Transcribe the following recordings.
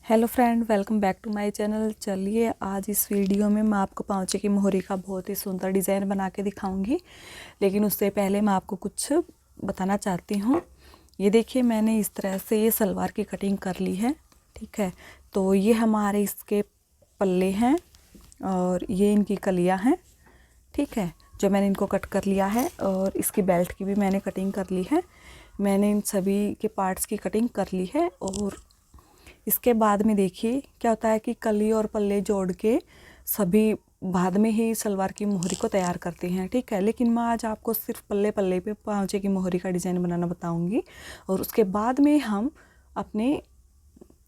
Hello friend, welcome back to my channel. चलिए आज इस वीडियो में मैं आपको पाँचे की मोहरी का बहुत ही सुंदर डिज़ाइन बना के दिखाऊंगी। लेकिन उससे पहले मैं आपको कुछ बताना चाहती हूँ। ये देखिए, मैंने इस तरह से ये सलवार की कटिंग कर ली है। ठीक है, तो ये हमारे इसके पल्ले हैं और ये इनकी कलियाँ हैं। ठीक है, जो मैंने इनको कट कर लिया है और इसकी बेल्ट की भी मैंने कटिंग कर ली है। मैंने इन सभी के पार्ट्स की कटिंग कर ली है। और इसके बाद में देखिए क्या होता है कि कली और पल्ले जोड़ के सभी बाद में ही सलवार की मोहरी को तैयार करते हैं। ठीक है, लेकिन मैं आज आपको सिर्फ पल्ले पल्ले पे पाँचे की मोहरी का डिज़ाइन बनाना बताऊंगी और उसके बाद में हम अपने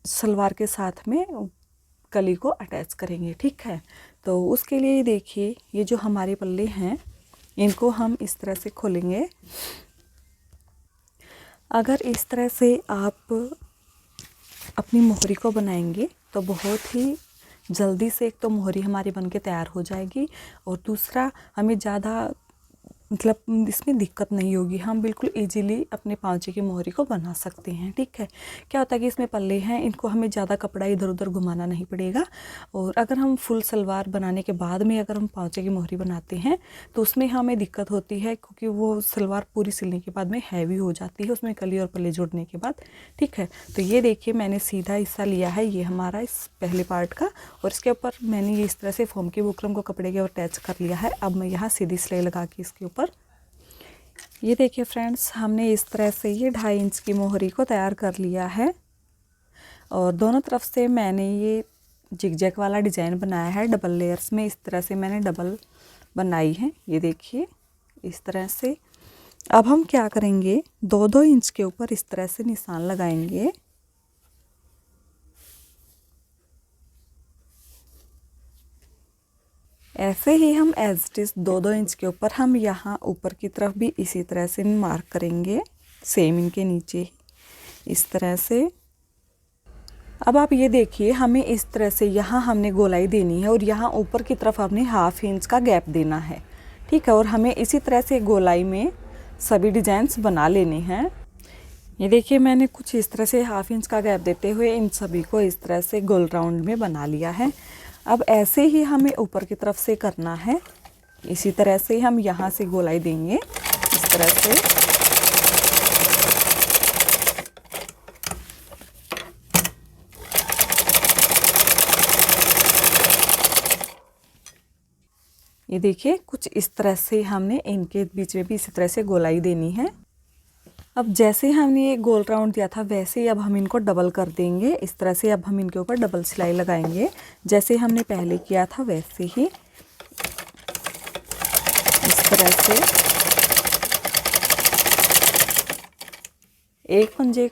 सलवार के साथ में कली को अटैच करेंगे। ठीक है, तो उसके लिए देखिए ये जो हमारे पल्ले हैं इनको हम इस तरह से खोलेंगे। अगर इस तरह से आप अपनी मोहरी को बनाएंगे तो बहुत ही जल्दी से एक तो मोहरी हमारी बनके तैयार हो जाएगी और दूसरा हमें ज़्यादा इसमें दिक्कत नहीं होगी। हम बिल्कुल इजीली अपने पाँचे की मोहरी को बना सकते हैं। ठीक है, क्या होता है कि इसमें पल्ले हैं, इनको हमें ज़्यादा कपड़ा इधर उधर घुमाना नहीं पड़ेगा। और अगर हम फुल सलवार बनाने के बाद में अगर हम पाँचे की मोहरी बनाते हैं तो उसमें हमें दिक्कत होती है, क्योंकि वो सलवार पूरी सिलने के बाद में हैवी हो जाती है उसमें कली और पल्ले जोड़ने के बाद। ठीक है, तो ये देखिए मैंने सीधा हिस्सा लिया है, ये हमारा इस पहले पार्ट का, और इसके ऊपर मैंने ये इस तरह से फोम की बुकरम को कपड़े के ऊपर अटैच कर लिया है। अब मैं यहाँ सीधी सिलाई लगा के इसके ऊपर ये देखिए फ्रेंड्स, हमने इस तरह से ये 2.5 इंच की मोहरी को तैयार कर लिया है और दोनों तरफ से मैंने ये जिगजैग वाला डिज़ाइन बनाया है। डबल लेयर्स में इस तरह से मैंने डबल बनाई है, ये देखिए इस तरह से। अब हम क्या करेंगे, 2-2 इंच के ऊपर इस तरह से निशान लगाएंगे। ऐसे ही हम एज इट इज़ 2-2 इंच के ऊपर हम यहाँ ऊपर की तरफ भी इसी तरह से मार्क करेंगे, सेम इनके नीचे ही इस तरह से। अब आप ये देखिए, हमें इस तरह से यहाँ हमने गोलाई देनी है और यहाँ ऊपर की तरफ हमने 1/2 इंच का गैप देना है। ठीक है, और हमें इसी तरह से गोलाई में सभी डिजाइन्स बना लेने हैं। ये देखिए मैंने कुछ इस तरह से 1/2 इंच का गैप देते हुए इन सभी को इस तरह से गोल राउंड में बना लिया है। अब ऐसे ही हमें ऊपर की तरफ से करना है, इसी तरह से हम यहाँ से गोलाई देंगे इस तरह से। ये देखिए कुछ इस तरह से हमने इनके बीच में भी इसी तरह से गोलाई देनी है। अब जैसे हमने ये गोल राउंड दिया था वैसे ही अब हम इनको डबल कर देंगे इस तरह से। अब हम इनके ऊपर डबल सिलाई लगाएंगे, जैसे हमने पहले किया था वैसे ही इस तरह से एक पंजे।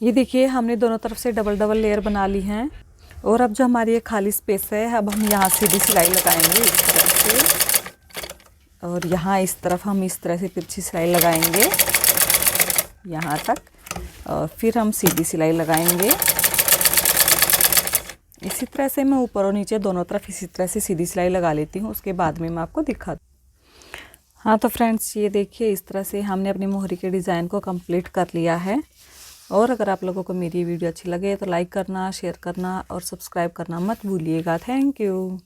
ये देखिए हमने दोनों तरफ से डबल डबल लेयर बना ली हैं। और अब जो हमारी ये खाली स्पेस है, अब हम यहाँ सीधी सिलाई लगाएंगे इस तरह से, और यहाँ इस तरफ हम इस तरह से तिरछी सिलाई लगाएंगे यहाँ तक, और फिर हम सीधी सिलाई लगाएंगे इसी तरह से। मैं ऊपर और नीचे दोनों तरफ इसी तरह से सीधी सिलाई लगा लेती हूँ, उसके बाद में मैं आपको दिखा। हाँ तो फ्रेंड्स ये देखिए इस तरह से हमने अपनी मोहरी के डिज़ाइन को कंप्लीट कर लिया है। और अगर आप लोगों को मेरी वीडियो अच्छी लगे तो लाइक करना, शेयर करना और सब्सक्राइब करना मत भूलिएगा। Thank you.